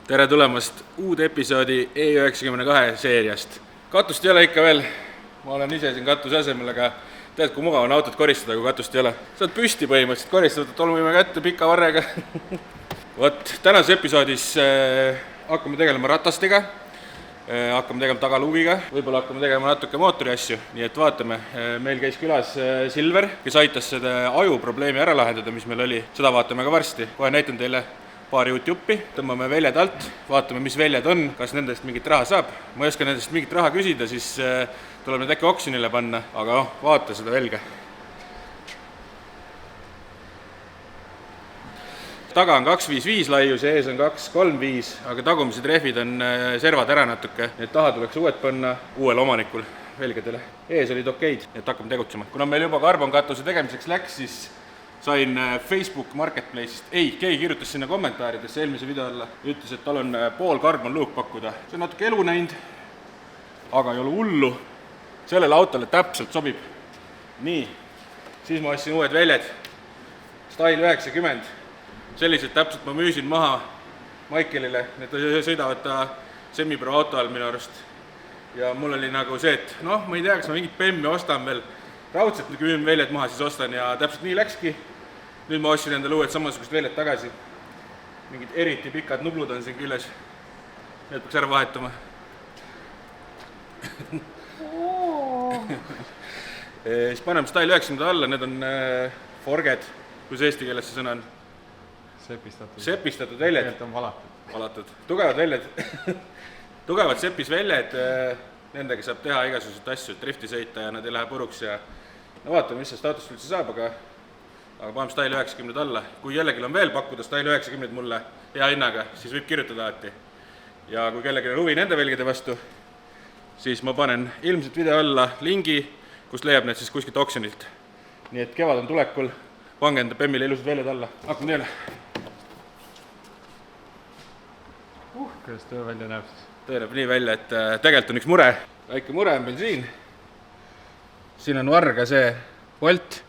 Tere tulemast uude episoodi E92 seeriast. Katust ei ole ikka veel, ma olen ise siin katuse asemel, aga tead, kui mugav on autot koristada, kui katust ei ole. Saad püsti põhimõtteliselt koristada, tolmuime kätte pika varrega. Võt, tänases episoodis hakkame tegelema ratastega, hakkame tegema tagaluugiga, võib-olla hakkame tegema natuke mootori asju, nii et vaatame. Meil käis külas Silver, kes aitas seda ajuprobleemi ära lahendada, mis meil oli. Seda vaatame ka varsti, kohe näitan teile paari uut juppi, tõmbame väljad alt, vaatame, mis väljad on, kas nendest mingit raha saab. Ma ei oska nendest mingit raha küsida, siis tuleb need äkki oksjonile panna, aga vaata seda velge. Taga on 255 laius ja ees on 235, aga tagumised rehvid on servad ära natuke. Need taha tuleks uued panna uuel omanikul velgedele. Ees olid okeid, et hakkame tegutsema. Kuna meil juba karbonkatuse tegemiseks läks, siis sain Facebook Marketplace'ist, keegi kirjutas sinna kommentaaridesse eelmise video alla ja ütles, et tal on pool carbon luuk pakkuda. See on natuke elu näinud, aga ei ole hullu. Sellele autole täpselt sobib. Nii, siis ma ostsin uued väljad. Style 90. Sellised täpselt ma müüsin maha Michaelile. Need sõidavad ta semipro auto all minu arust. Ja mul oli nagu see, et ma ei tea, kas ma mingit bemmi ostan veel. Raudselt müün väljad maha, siis ostan ja täpselt nii läkski. Nüüd ma ostsin endale uued samasugused väljad tagasi. Mingid eriti pikad nublud on siin küljes. Need peaks ära vahetama. Siis paneme Style 90 alla, need on forged, kus eesti keeles see sõna on. Sepistatud väljad. Tegelikult on valatud. Tugevad väljad. Tugevad sepis väljad, nendega saab teha igasuguseid asju, drifti sõita ja nad ei lähe puruks ja vaatame, mis sellest autost üldse saab, aga paneme Style 90 alla. Kui kellelgi on veel pakkuda Style 90 mulle hea hinnaga, siis võib kirjutada alati. Ja kui kellelgi on huvi nende velgede vastu, siis ma panen ilmselt video alla lingi, kust leiab need siis kuskilt oksjonilt. Nii et kevad on tulekul, pange enda bemmile ilusad väljad alla. Hakkame teile. Kuidas töö välja näeb siis? Töö näeb nii välja, et tegelikult on üks mure. Väike mure on meil siin. Siin on varga see volt,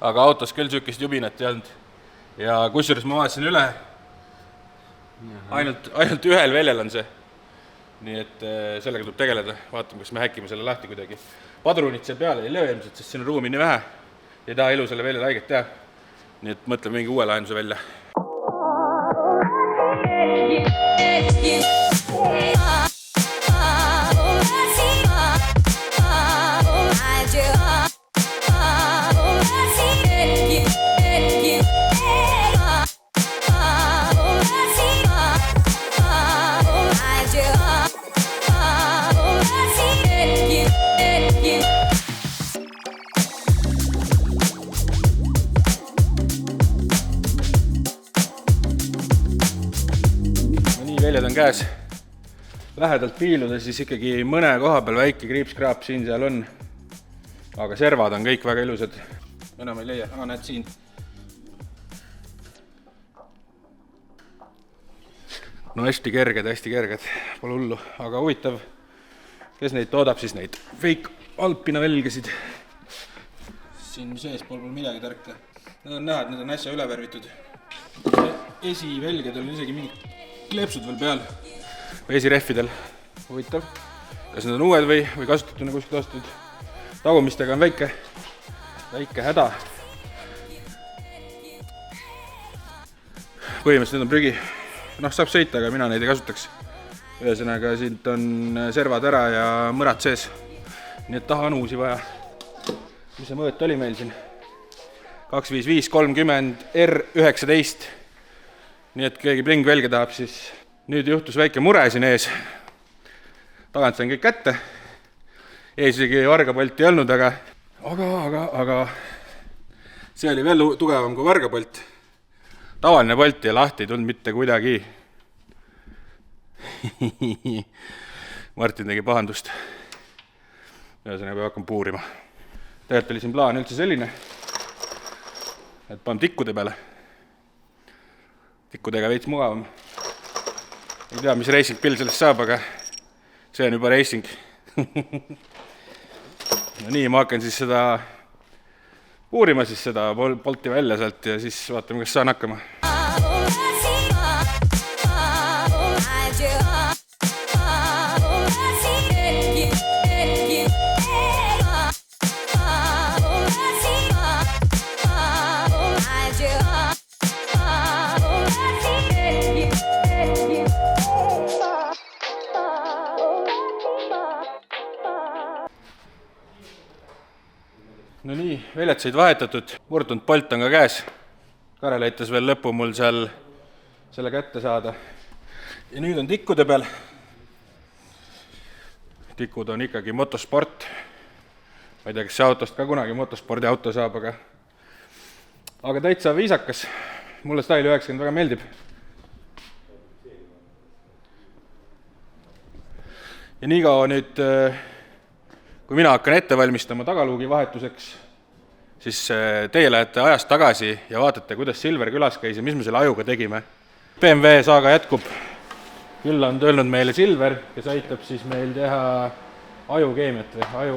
aga autos küll sükist jubinat ei olnud. Ja kusjuures ma vaatasin üle, ainult ühel väljal on see. Nii et sellega tuleb tegeleda, vaatame, kas me häkkime selle lahti kuidagi. Padrunit seal peale ei löö ilmselt, sest siin on ruumi nii vähe. Ei taha ilusale väljale haiget teha. Nii et mõtleme mingi uue lahenduse välja. Väljad on käes. Lähedalt piiluda, siis ikkagi mõne koha peal väike kriipskraap siin seal on. Aga servad on kõik väga ilusad. Enam ei leia. Näed siin. No hästi kerged. Pole hullu. Aga huvitav, kes neid toodab, siis neid fake Alpina velgesid. Siin sees pole midagi tarka. Need on näha, et need on äsja üle värvitud. Esivelgedel on isegi mingid kleepsud veel peal. Esirehvidel. Huvitav. Kas need on uued või kasutatuna kuskilt ostetud. Tagumistega on väike häda. Põhimõtteliselt need on prügi. Saab sõita, aga mina neid ei kasutaks. Ühesõnaga, siin on servad ära ja mõrad sees. Nii et taha on uusi vaja. Mis see mõõt oli meil siin? 255 30 R19. Nii et keegi bling velge tahab, siis nüüd juhtus väike mure siin ees. Tagant sain kõik kätte. Ees isegi vargapolti ei olnud, aga see oli veel tugevam kui vargapolt. Tavaline polt ja lahti ei tulnud mitte kuidagi. Martin tegi pahandust. Ühesõnaga peab hakkama puurima. Tegelikult oli siin plaan üldse selline, et paneme tikkude peale. Tikkudega veits mugavam. Ei tea, mis racing pill sellest saab, aga see on juba racing. No nii, ma hakkan siis seda uurima siis seda polti välja sealt ja siis vaatame, kas saan hakkama. veletseid vahetatud, murdunud polt on ka käes. Karel aitas veel lõppu mul seal selle kätte saada. Ja nüüd on tikkude peal. Tikud on ikkagi motosport. Ma ei tea, kas see autost ka kunagi motospordi auto saab, aga täitsa viisakas. Mulle Style 90 väga meeldib. Ja nii kaua nüüd, kui mina hakkan ette valmistama tagaluugi vahetuseks, siis teie lähete ajast tagasi ja vaatate, kuidas Silver külas käis ja mis me selle ajuga tegime. BMW saaga jätkub. Küll on tulnud meile Silver, kes aitab siis meil teha ajukeemiat või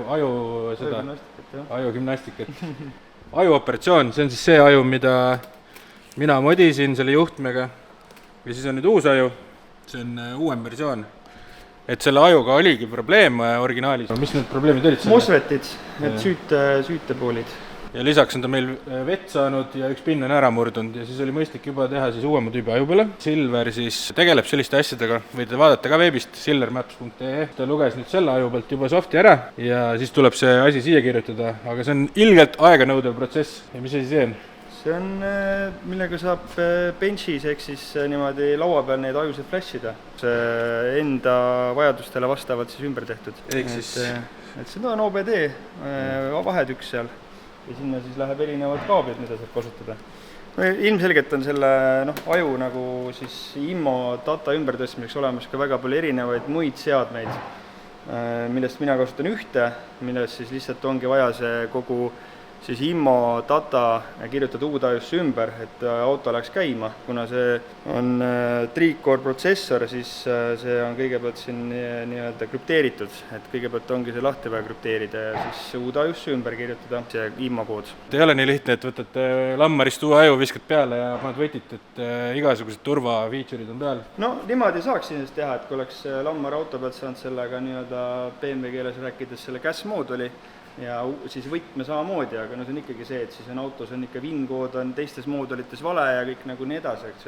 ajugümnastikat. Ajuoperatsioon, see on siis see aju, mida mina modisin selle juhtmega. Ja siis on nüüd uus aju, see on uuem versioon. Et selle ajuga oligi probleem originaalis. Mis need probleemid olid? Mosvetid, need süütepoolid. Ja lisaks on ta meil vett saanud ja üks pinn on ära murdunud ja siis oli mõistlik juba teha siis uuema tüübi aju peale. Silver siis tegeleb selliste asjadega, võite vaadata ka veebist silvermaps.ee. Ta luges nüüd selle aju pealt juba softi ära ja siis tuleb see asi siia kirjutada, aga see on ilgelt aeganõudev protsess. Ja mis asi see on? See on, millega saab benchis ehk siis niimoodi laua peal neid ajusid flashida. See enda vajadustele vastavalt siis ümber tehtud. Et seda on OBD, vahetükk seal ja sinna siis läheb erinevad kaablid, mida saab kasutada. Ilmselgelt on selle aju nagu siis IMMO data ümbertõstmiseks olemas ka väga palju erinevaid muid seadmeid, millest mina kasutan ühte, millest siis lihtsalt ongi vaja see kogu siis IMMO data kirjutada uude ajusse ümber, et auto läheks käima. Kuna see on 3-core protsessor, siis see on kõigepealt siin nii-öelda krüpteeritud, et kõigepealt ongi see lahti vaja krüpteerida ja siis uude ajusse ümber kirjutada see IMMO kood. Ei ole nii lihtne, et võtate lammarist uue aju, viskad peale ja paned võtit, et igasugused turva-feature'id on peal. No niimoodi saaks siis teha, et kui oleks lammar auto pealt saanud sellega nii-öelda BMW keeles rääkides selle CAS-mooduli, ja siis võtme samamoodi, aga see on ikkagi see, et siis on autos on ikka VIN-kood on teistes moodulites vale ja kõik nagu nii edasi, eks,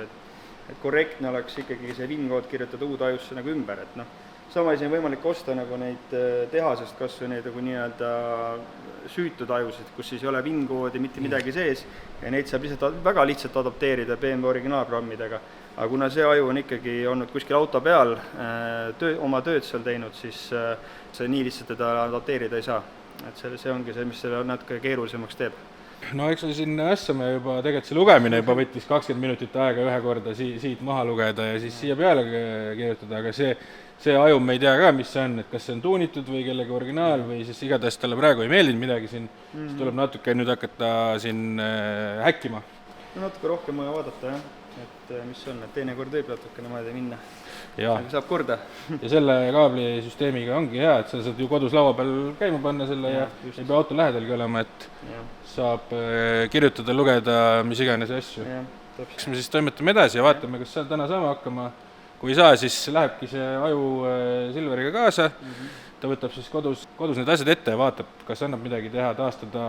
et korrektne oleks ikkagi see VIN-kood kirjutada uude ajusse nagu ümber, et sama asi on võimalik osta nagu neid tehasest kas või neid nagu nii-öelda süütud ajusid, kus siis ei ole VIN-koodi mitte midagi sees ja neid saab lihtsalt väga lihtsalt adapteerida BMW originaalprogrammidega. Aga kuna see aju on ikkagi olnud kuskil auto peal, oma tööd seal teinud, siis see nii lihtsalt teda adapteerida ei saa. Et see ongi see, mis selle natuke keerulisemaks teeb. No eks siin ässame juba, tegelikult see lugemine juba võttis 20 minutit aega ühe korda siit maha lugeda ja siis siia peale kirjutada, aga see aju me ei tea ka, mis see on, et kas see on tuunitud või kellegi originaal või siis igatahes talle praegu ei meeldinud midagi siin, siis tuleb natuke nüüd hakata siin häkkima. No natuke rohkem vaja vaadata, et mis on, et teine kord võib natuke niimoodi minna. Aga saab korda. Ja selle kaablisüsteemiga ongi hea, et sa saad ju kodus laua peal käima panna selle ja ei pea auto lähedalgi olema, et saab kirjutada, lugeda, mis iganes asju. Eks me siis toimetame edasi ja vaatame, kas täna saame hakkama. Kui ei saa, siis lähebki see aju Silveriga kaasa. Ta võtab siis kodus need asjad ette ja vaatab, kas annab midagi teha, taastada,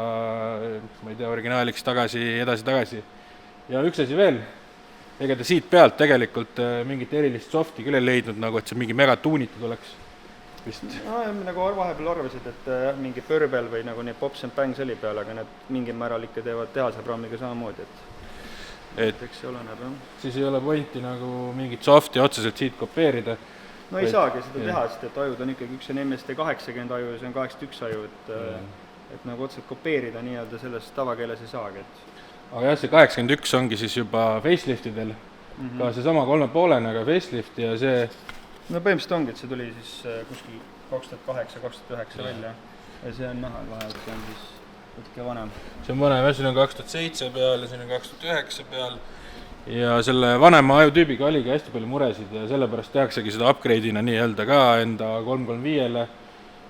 ma ei tea, originaaliks tagasi, edasi. Ja üks asi veel. Ega ta siit pealt tegelikult mingit erilist softi küll ei leidnud, nagu et see mingi mega tuunitud oleks vist. No, nagu vahepeal arvasid, et mingi pörbel või nagu need pops and bangs oli peal, aga need mingil määral ikka teevad tehase programmiga samamoodi, et eks see oleneb. Siis ei ole pointi nagu mingit softi otseselt siit kopeerida. No ei saagi seda teha, sest et ajud on ikkagi üks on MST80 aju ja see on 81 aju, et nagu otseselt kopeerida nii-öelda selles tavakeeles ei saagi, et aga jah, see 81 ongi siis juba faceliftidel, ka see sama 3,5, aga facelift ja see... No põhimõtteliselt ongi, et see tuli siis kuskil 2008-2009 välja ja see on näha vahe, et see on siis võtke vanem. See on vanem, siin on 2007 peal ja siin on 2009 peal ja selle vanema ajutüübiga oligi hästi palju muresid ja sellepärast tehaksegi seda upgrade'ina nii-öelda ka enda 335-le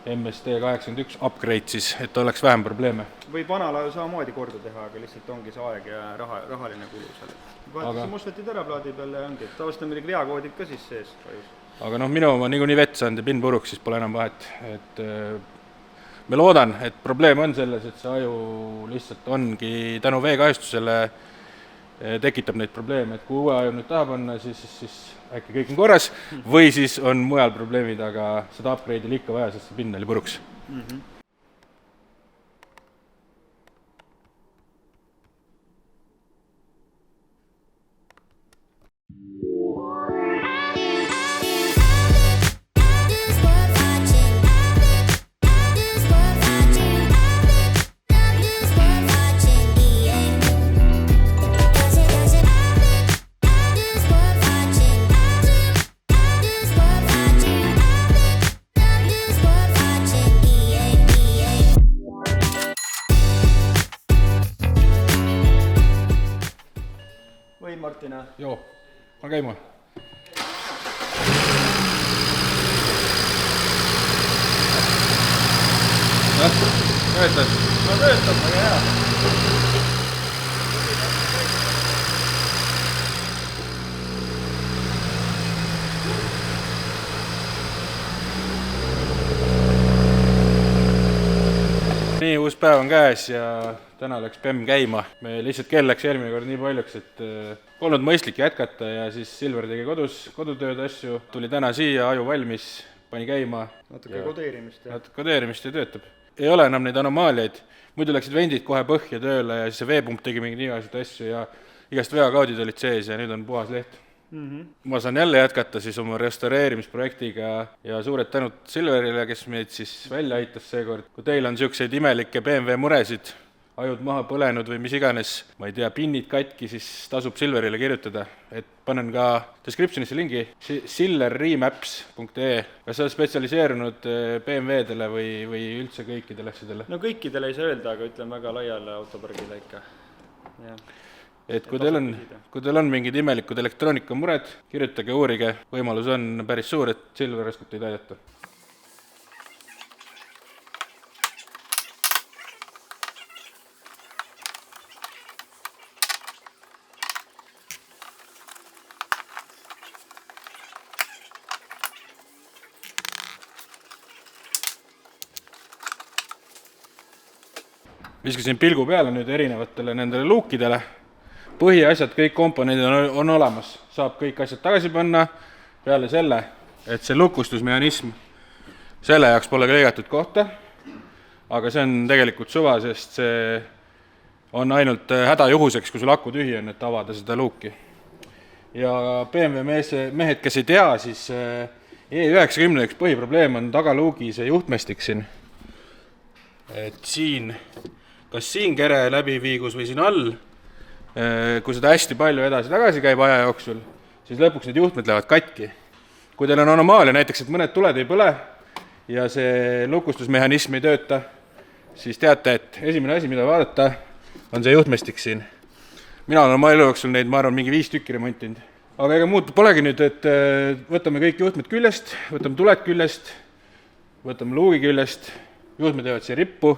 MST81 upgrade siis, et oleks vähem probleeme. Võib vanal aju samamoodi korda teha, aga lihtsalt ongi see aeg ja rahaline kulu seal. Vaatasin mustvetid ära plaadi peale ja ongi, tavaliselt on midagi veakoodid ka siis sees ajus. Aga minu oma niikuinii vett saanud ja pinn puruks, siis pole enam vahet. Et me loodan, et probleem on selles, et see aju lihtsalt ongi tänu veekahjustusele tekitab neid probleeme, et kui uue aju nüüd taha panna, siis äkki kõik on korras või siis on mujal probleemid, aga seda upgrade'il ikka vaja, sest see pinn oli puruks. pane käima. Töötab? No töötab, väga hea. Nii, uus päev on käes ja täna läks PEM käima. Me lihtsalt kell läks eelmine kord nii paljuks, et polnud mõistlik jätkata ja siis Silver tegi kodutööd asju. Tuli täna siia, aju valmis, pani käima. Natuke kodeerimist. Natuke kodeerimist ja töötab. Ei ole enam neid anomaaliaid. Muidu läksid vendid kohe põhja tööle ja siis see veepump tegi mingi igasuguseid asju ja igast veakaudid olid sees ja nüüd on puhas leht. Ma saan jälle jätkata siis oma restaureerimisprojektiga ja suured tänud Silverile, kes meid siis välja aitas seekord. Kui teil on niisuguseid imelikke BMW muresid, ajud maha põlenud või mis iganes, ma ei tea, pinnid katki, siis tasub Silverile kirjutada. Et panen ka descriptionisse lingi sillerremaps.ee. Kas sa oled spetsialiseerunud BMW-dele või üldse kõikidele asjadele? No kõikidele ei saa öelda, aga ütlen väga laiale autopargile ikka. Ja. Et kui teil on mingid imelikud elektroonikamured, kirjutage, uurige, võimalus on päris suur, et Silver oskab teid aidata. Viskasin pilgu peale nüüd erinevatele nendele luukidele. Põhiasjad, kõik komponendid on olemas, saab kõik asjad tagasi panna peale selle, et see lukustusmehhanism, selle jaoks pole lõigatud kohta, aga see on tegelikult suva, sest see on ainult hädajuhuseks, kui sul aku tühi on, et avada seda luuki. Ja BMW mehed, kes ei tea, siis E90 üks põhiprobleem on tagaluugi see juhtmestik siin. Et siin, kas siin kere läbiviigus või siin all, kui seda hästi palju edasi-tagasi käib aja jooksul, siis lõpuks need juhtmed lähevad katki. Kui teil on anomaalia, näiteks, et mõned tuled ei põle ja see lukustusmehhanism ei tööta, siis teate, et esimene asi, mida vaadata, on see juhtmestik siin. Mina olen oma elu jooksul neid, ma arvan, mingi 5 tükki remontinud. Aga ega muud polegi nüüd, et võtame kõik juhtmed küljest, võtame tuled küljest, võtame luugi küljest, juhtmed jäävad siia rippu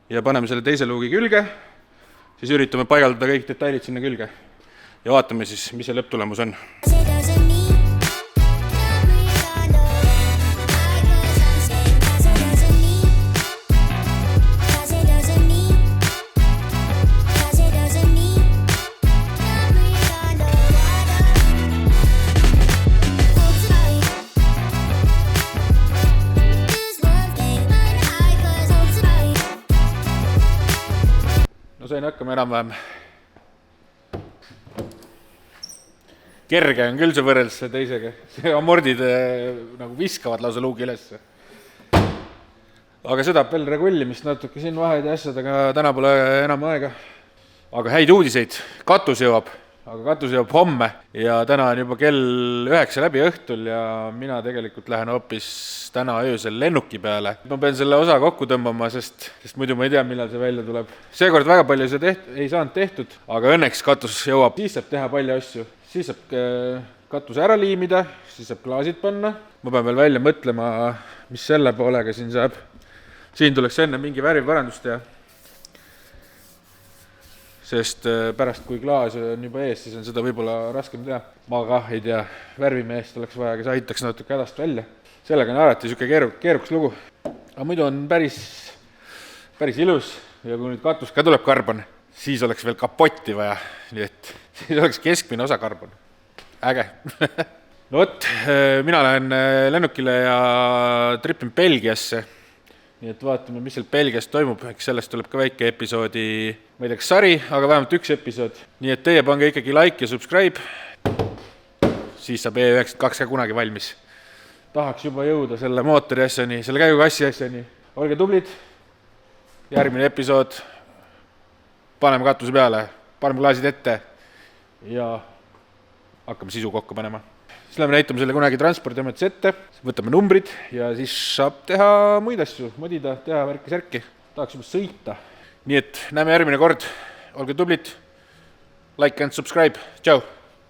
ja paneme selle teise luugi külge, siis üritame paigaldada kõik detailid sinna külge ja vaatame siis, mis see lõpptulemus on. No sain hakkama enam-vähem. Kerge on küll see võrreldes teisega. See amordid nagu viskavad lausa luugi ülesse. Aga seda veel regullimist natuke siin vahed ja asjad, aga täna pole enam aega. Aga häid uudiseid. Katus jõuab. Aga katus jõuab homme ja täna on juba kell 9 läbi õhtul ja mina tegelikult lähen hoopis täna öösel lennuki peale. Ma pean selle osa kokku tõmbama, sest muidu ma ei tea, millal see välja tuleb. Seekord väga palju ei saanud tehtud, aga õnneks katus jõuab. Siis saab teha palju asju. Siis saab katuse ära liimida, siis saab klaasid panna. Ma pean veel välja mõtlema, mis selle poolega siin saab. Siin tuleks enne mingi värviparandust teha. Sest pärast, kui klaas on juba ees, siis on seda võib-olla raskem teha. Ma kah ei tea, värvimeest oleks vaja, kes aitaks natuke hädast välja. Sellega on alati niisugune keerukas lugu. Aga muidu on päris ilus ja kui nüüd katus ka tuleb karbon, siis oleks veel kapotti vaja. Nii et siis oleks keskmine osa karbon. Äge. No võt, mina lähen lennukile ja tripin Belgiasse. Nii et vaatame, mis seal Belgias toimub, eks sellest tuleb ka väike episoodi, ma ei tea, kas sari, aga vähemalt üks episood. Nii et teie pange ikkagi like ja subscribe, siis saab E92 ka kunagi valmis. Tahaks juba jõuda selle mootori asjani, selle käigukassi asjani. Olge tublid, järgmine episood, paneme katuse peale, paneme klaasid ette ja hakkame sisu kokku panema. Siis läheme näitame selle kunagi transpordiametis ette, võtame numbrid ja siis saab teha muid asju, modida, teha värki-särki. Tahaks juba sõita. Nii et näeme järgmine kord. Olge tublid. Like and subscribe. Tšau!